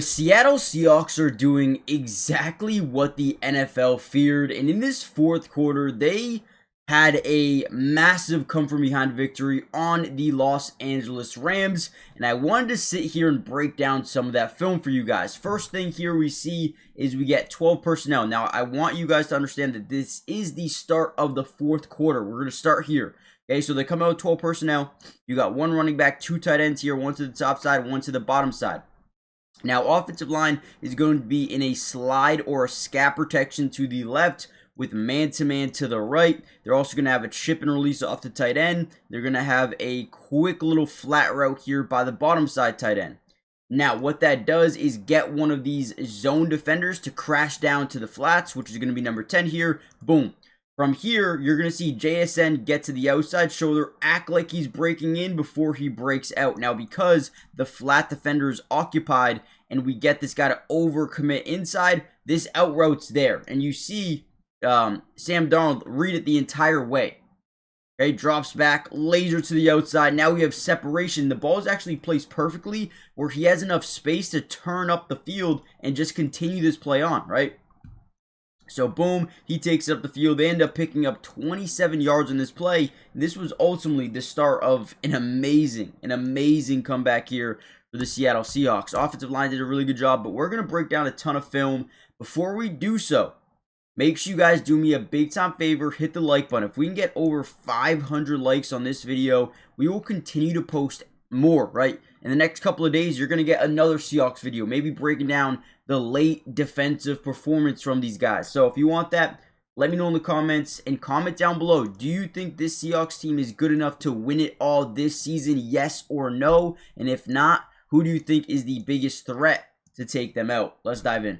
Seattle Seahawks are doing exactly what the NFL feared, and in this fourth quarter, they had a massive come-from-behind victory on the Los Angeles Rams, and I wanted to sit here and break down some of that film for you guys. First thing here we see is we get 12 personnel. Now, I want you guys to understand that this is the start of the fourth quarter. We're going to start here. Okay, so they come out with 12 personnel. You got one running back, two tight ends here, one to the top side, one to the bottom side. Now, offensive line is going to be in a slide or a scat protection to the left with man-to-man to the right. They're also going to have a chip and release off the tight end. They're going to have a quick little flat route here by the bottom side tight end. Now, what that does is get one of these zone defenders to crash down to the flats, which is going to be number 10 here. Boom. From here, you're going to see JSN get to the outside shoulder, act like he's breaking in before he breaks out. Now, because the flat defender is occupied and we get this guy to overcommit inside, this out route's there. And you see Sam Darnold read it the entire way. Okay, drops back, laser to the outside. Now we have separation. The ball is actually placed perfectly where he has enough space to turn up the field and just continue this play on, right? So, boom, he takes it up the field. They end up picking up 27 yards in this play. This was ultimately the start of an amazing comeback here for the Seattle Seahawks. Offensive line did a really good job, but we're going to break down a ton of film. Before we do so, make sure you guys do me a big-time favor. Hit the like button. If we can get over 500 likes on this video, we will continue to post more, right? In the next couple of days, you're going to get another Seahawks video, maybe breaking down the late defensive performance from these guys. So if you want that, let me know in the comments and comment down below. Do you think this Seahawks team is good enough to win it all this season? Yes or no? And if not, who do you think is the biggest threat to take them out? Let's dive in.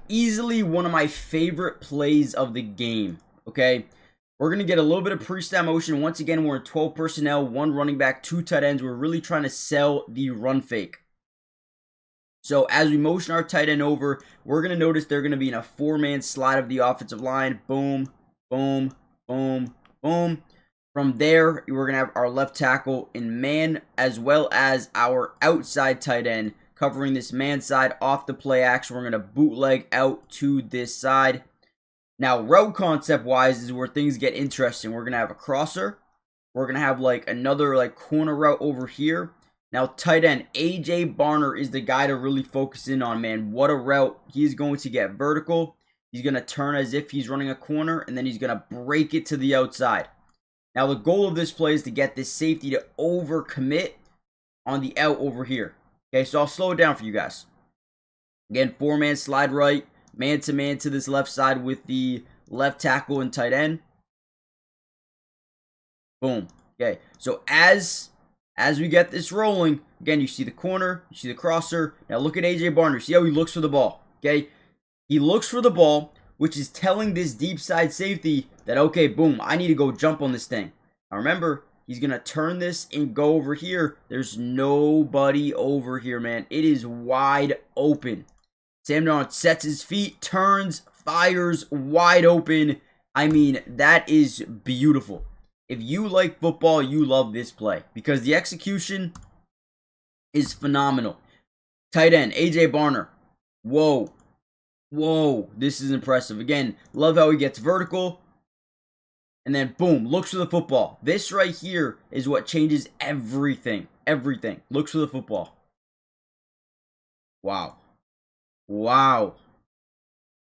Easily one of my favorite plays of the game, okay? We're going to get a little bit of pre-snap motion. Once again, we're in 12 personnel, one running back, two tight ends. We're really trying to sell the run fake. So as we motion our tight end over, we're going to notice they're going to be in a four-man slide of the offensive line. Boom, boom, boom, boom. From there, we're going to have our left tackle in man as well as our outside tight end covering this man side off the play action. We're going to bootleg out to this side. Now, route concept-wise is where things get interesting. We're going to have a crosser. We're going to have like another like corner route over here. Now, tight end, A.J. Barner is the guy to really focus in on, man. What a route. He's going to get vertical. He's going to turn as if he's running a corner, and then he's going to break it to the outside. Now, the goal of this play is to get this safety to overcommit on the out over here. Okay, so I'll slow it down for you guys. Again, four-man slide right, man-to-man to this left side with the left tackle and tight end. Boom. Okay, so as we get this rolling, again, you see the corner, you see the crosser. Now look at A.J. Barner. See how he looks for the ball, okay? He looks for the ball, which is telling this deep side safety that, okay, boom, I need to go jump on this thing. Now remember, he's going to turn this and go over here. There's nobody over here, man. It is wide open. Sam Darnold sets his feet, turns, fires, wide open. I mean, that is beautiful. If you like football, you love this play because the execution is phenomenal. Tight end, A.J. Barner. Whoa. Whoa. This is impressive. Again, love how he gets vertical. And then, boom, looks for the football. This right here is what changes everything. Everything. Looks for the football. Wow. Wow.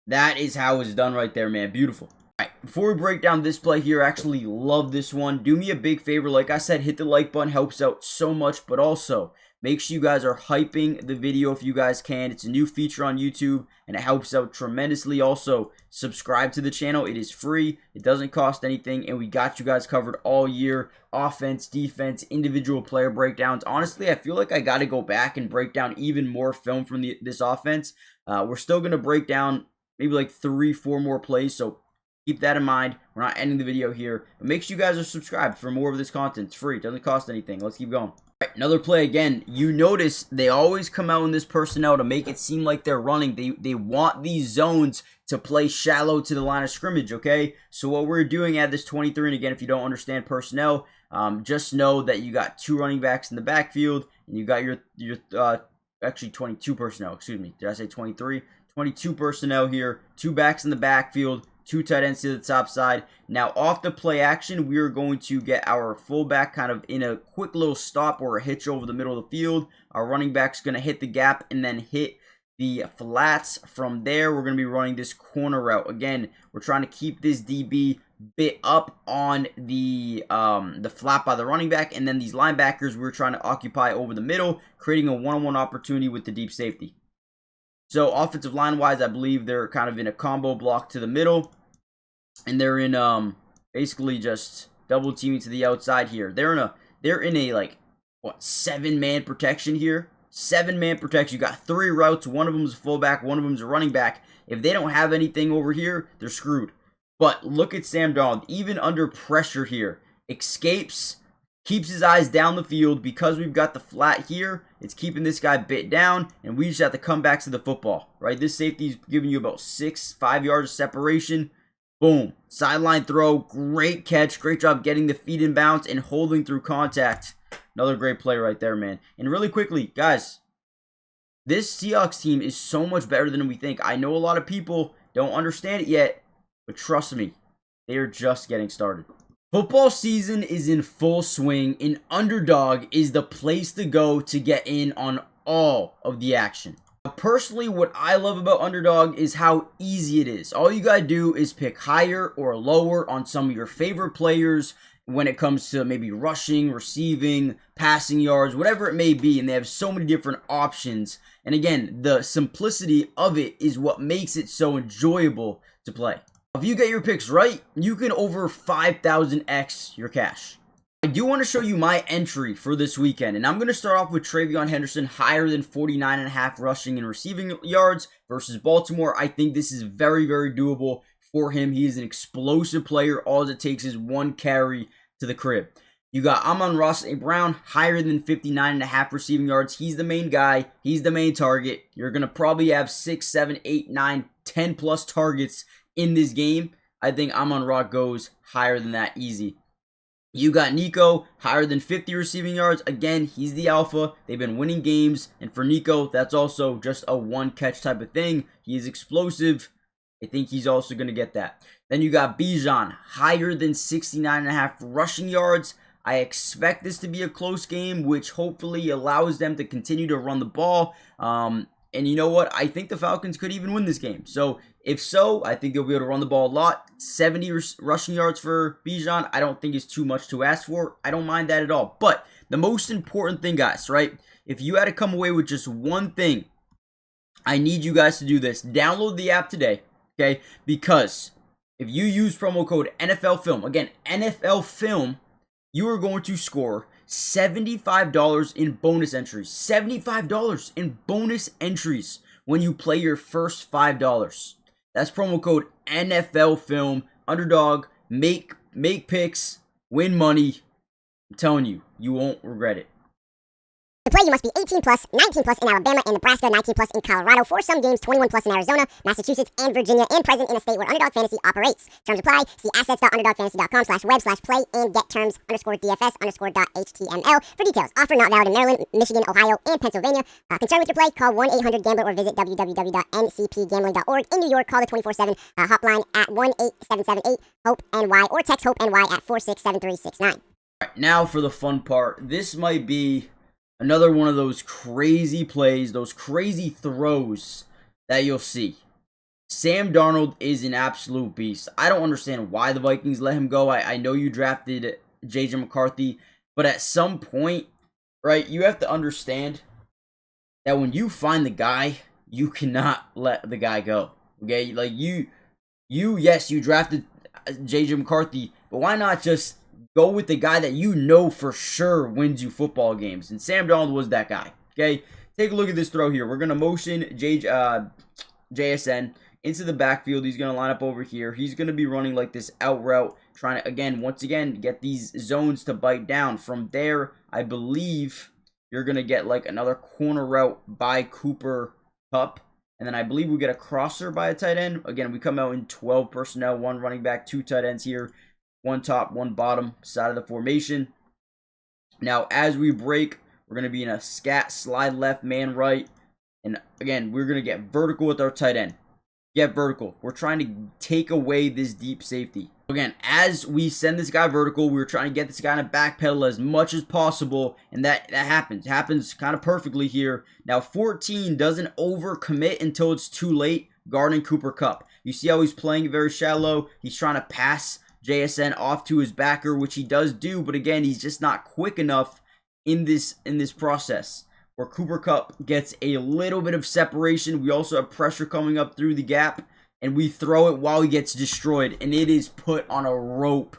That is how it's done right there, man. Beautiful. All right, before we break down this play here, I actually love this one. Do me a big favor. Like I said, hit the like button. Helps out so much. But also, make sure you guys are hyping the video if you guys can. It's a new feature on YouTube, and it helps out tremendously. Also, subscribe to the channel. It is free. It doesn't cost anything, and we got you guys covered all year. Offense, defense, individual player breakdowns. Honestly, I feel like I got to go back and break down even more film from this offense. We're still going to break down maybe like 3-4 more plays, so keep that in mind. We're not ending the video here. But make sure you guys are subscribed for more of this content. It's free. It doesn't cost anything. Let's keep going. All right, another play again. You notice they always come out in this personnel to make it seem like they're running. They want these zones to play shallow to the line of scrimmage, okay? So what we're doing at this 23, and again, if you don't understand personnel, just know that you got two running backs in the backfield, and you got your actually 22 personnel, excuse me. Did I say 23? 22 personnel here. 2 backs in the backfield. 2 tight ends to the top side. Now, off the play action, we are going to get our fullback kind of in a quick little stop or a hitch over the middle of the field. Our running back's going to hit the gap and then hit the flats. From there, we're going to be running this corner route. Again, we're trying to keep this DB bit up on the flat by the running back, and then these linebackers we're trying to occupy over the middle, creating a one-on-one opportunity with the deep safety. So offensive line wise, I believe they're kind of in a combo block to the middle, and they're in basically just double teaming to the outside here. They're in a like what, 7-man protection here. 7-man protection. You got 3 routes. One of them is a fullback. One of them is a running back. If they don't have anything over here, they're screwed. But look at Sam Darnold, even under pressure here, escapes, keeps his eyes down the field. Because we've got the flat here, it's keeping this guy bit down, and we just have to come back to the football, right? This safety's giving you about 5 yards of separation. Boom. Sideline throw, great catch, great job getting the feet in bounds and holding through contact. Another great play right there, man. And really quickly, guys, this Seahawks team is so much better than we think. I know a lot of people don't understand it yet, but trust me, they are just getting started. Football season is in full swing, and Underdog is the place to go to get in on all of the action. Personally, what I love about Underdog is how easy it is. All you gotta do is pick higher or lower on some of your favorite players when it comes to maybe rushing, receiving, passing yards, whatever it may be, and they have so many different options. And again, the simplicity of it is what makes it so enjoyable to play. If you get your picks right, you can over 5,000x your cash. I do want to show you my entry for this weekend, and I'm going to start off with Travion Henderson, higher than 49.5 rushing and receiving yards versus Baltimore. I think this is very, very doable for him. He is an explosive player. All it takes is 1 carry to the crib. You got Amon-Ra St. Brown, higher than 59.5 receiving yards. He's the main guy. He's the main target. You're going to probably have 6, 7, 8, 9, 10 plus targets in this game. I think Amon-Ra goes higher than that easy. You got Nico, higher than 50 receiving yards. Again, he's the alpha. They've been winning games. And for Nico, that's also just a 1-catch type of thing. He is explosive. I think he's also going to get that. Then you got Bijan, higher than 69.5 rushing yards. I expect this to be a close game, which hopefully allows them to continue to run the ball. And you know what? I think the Falcons could even win this game. So, if so, I think they'll be able to run the ball a lot. 70 rushing yards for Bijan, I don't think is too much to ask for. I don't mind that at all. But the most important thing, guys, right? If you had to come away with just one thing, I need you guys to do this. Download the app today, okay? Because if you use promo code NFL Film, again, NFL Film, you are going to score $75 in bonus entries. $75 in bonus entries when you play your first $5. That's promo code NFL Film. Underdog, make picks, win money. I'm telling you, you won't regret it. To play, you must be 18 plus, 19 plus in Alabama and Nebraska, 19 plus in Colorado. For some games, 21 plus in Arizona, Massachusetts, and Virginia, and present in a state where Underdog Fantasy operates. Terms apply. See assets.underdogfantasy.com/web/play and get terms _DFS_.html for details. Offer not valid in Maryland, Michigan, Ohio, and Pennsylvania. Concerned with your play? Call 1-800-GAMBLER or visit www.ncpgambling.org. In New York, call the 24/7 hotline at 1-8778-HOPE-NY or text HOPE-NY at 467369. All right, now for the fun part. This might be another one of those crazy plays, those crazy throws that you'll see. Sam Darnold is an absolute beast. I don't understand why the Vikings let him go. I know you drafted J.J. McCarthy, but at some point, right, you have to understand that when you find the guy, you cannot let the guy go. Okay? Like, yes, you drafted J.J. McCarthy, but why not just go with the guy that you know for sure wins you football games? And Sam Darnold was that guy. Okay, take a look at this throw here. We're going to motion JSN into the backfield. He's going to line up over here. He's going to be running like this out route, trying to, once again, get these zones to bite down. From there, I believe you're going to get like another corner route by Cooper Kupp. And then I believe we get a crosser by a tight end. Again, we come out in 12 personnel, 1 running back, 2 tight ends here. 1 top, 1 bottom side of the formation. Now, as we break, we're going to be in a scat, slide left, man right. And again, we're going to get vertical with our tight end. Get vertical. We're trying to take away this deep safety. Again, as we send this guy vertical, we're trying to get this guy in a back pedal as much as possible, and that happens. Happens kind of perfectly here. Now, 14 doesn't overcommit until it's too late, guarding Cooper Kupp. You see how he's playing very shallow? He's trying to pass JSN off to his backer, which he does do, but again, he's just not quick enough in this process. Where Cooper Kupp gets a little bit of separation. We also have pressure coming up through the gap, and we throw it while he gets destroyed, and it is put on a rope.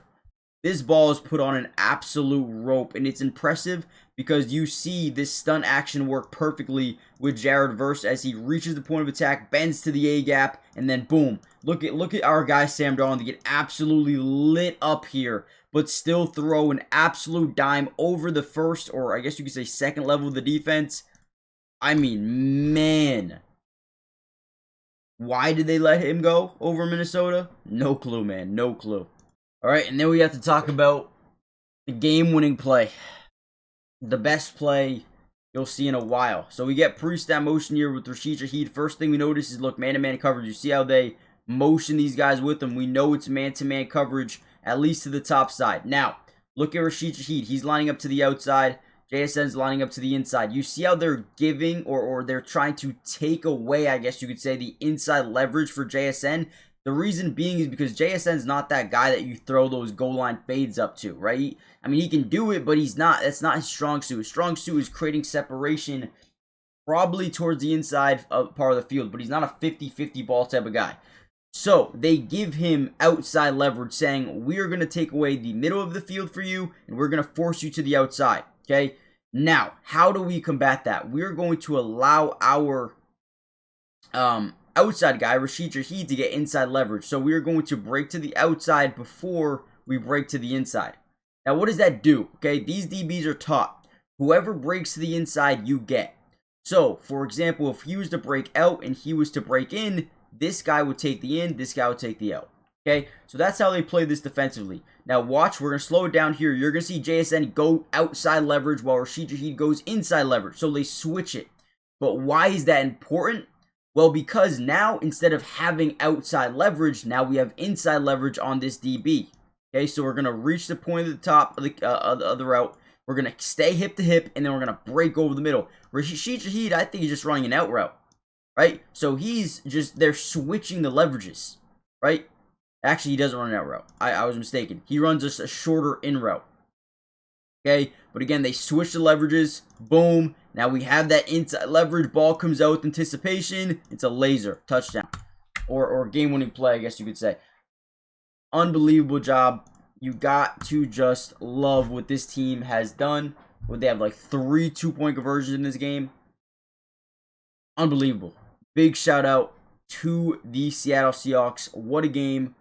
This ball is put on an absolute rope, and it's impressive because you see this stunt action work perfectly with Jared Verse as he reaches the point of attack, bends to the A-gap, and then boom. Look at our guy Sam Darnold to get absolutely lit up here, but still throw an absolute dime over the first, or I guess you could say second level of the defense. I mean, man. Why did they let him go over Minnesota? No clue, man. No clue. All right, and then we have to talk about the game-winning play. The best play you'll see in a while. So we get pre-snap motion here with Rashid Shaheed. First thing we notice is, look, man-to-man coverage. You see how they motion these guys with them. We know it's man-to-man coverage, at least to the top side. Now, look at Rashid Shaheed. He's lining up to the outside. JSN's lining up to the inside. You see how they're giving or they're trying to take away, I guess you could say, the inside leverage for JSN. The reason being is because JSN's not that guy that you throw those goal line fades up to, right? I mean, he can do it, but he's not. That's not his strong suit. His strong suit is creating separation probably towards the inside part of the field, but he's not a 50-50 ball type of guy. So they give him outside leverage, saying, we're going to take away the middle of the field for you, and we're going to force you to the outside. Okay, now, how do we combat that? We're going to allow our outside guy, Rashid Shaheed, to get inside leverage. So we're going to break to the outside before we break to the inside. Now, what does that do? Okay, these DBs are taught. Whoever breaks to the inside, you get. So, for example, if he was to break out and he was to break in, this guy would take the in, this guy would take the out. Okay, so that's how they play this defensively. Now watch, we're going to slow it down here. You're going to see JSN go outside leverage while Rashid Shaheed goes inside leverage. So they switch it. But why is that important? Well, because now instead of having outside leverage, now we have inside leverage on this DB. Okay, so we're going to reach the point at the top of the route. We're going to stay hip to hip, and then we're going to break over the middle. Rashid Shaheed, I think he's just running an out route. Right? So they're switching the leverages. Right? Actually, he doesn't run an out route. I was mistaken. He runs just a shorter in route. Okay? But again, they switch the leverages. Boom. Now we have that inside leverage. Ball comes out with anticipation. It's a laser. Touchdown. Or game-winning play, I guess you could say. Unbelievable job. You got to just love what this team has done. They have like 3 2-point conversions in this game. Unbelievable. Big shout out to the Seattle Seahawks. What a game.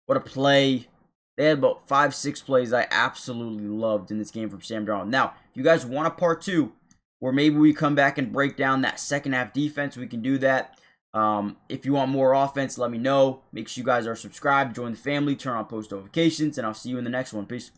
What a play. They had about 5-6 plays I absolutely loved in this game from Sam Darnold. Now, if you guys want a part 2, where maybe we come back and break down that second half defense, we can do that. If you want more offense, let me know. Make sure you guys are subscribed, join the family, turn on post notifications, and I'll see you in the next one. Peace.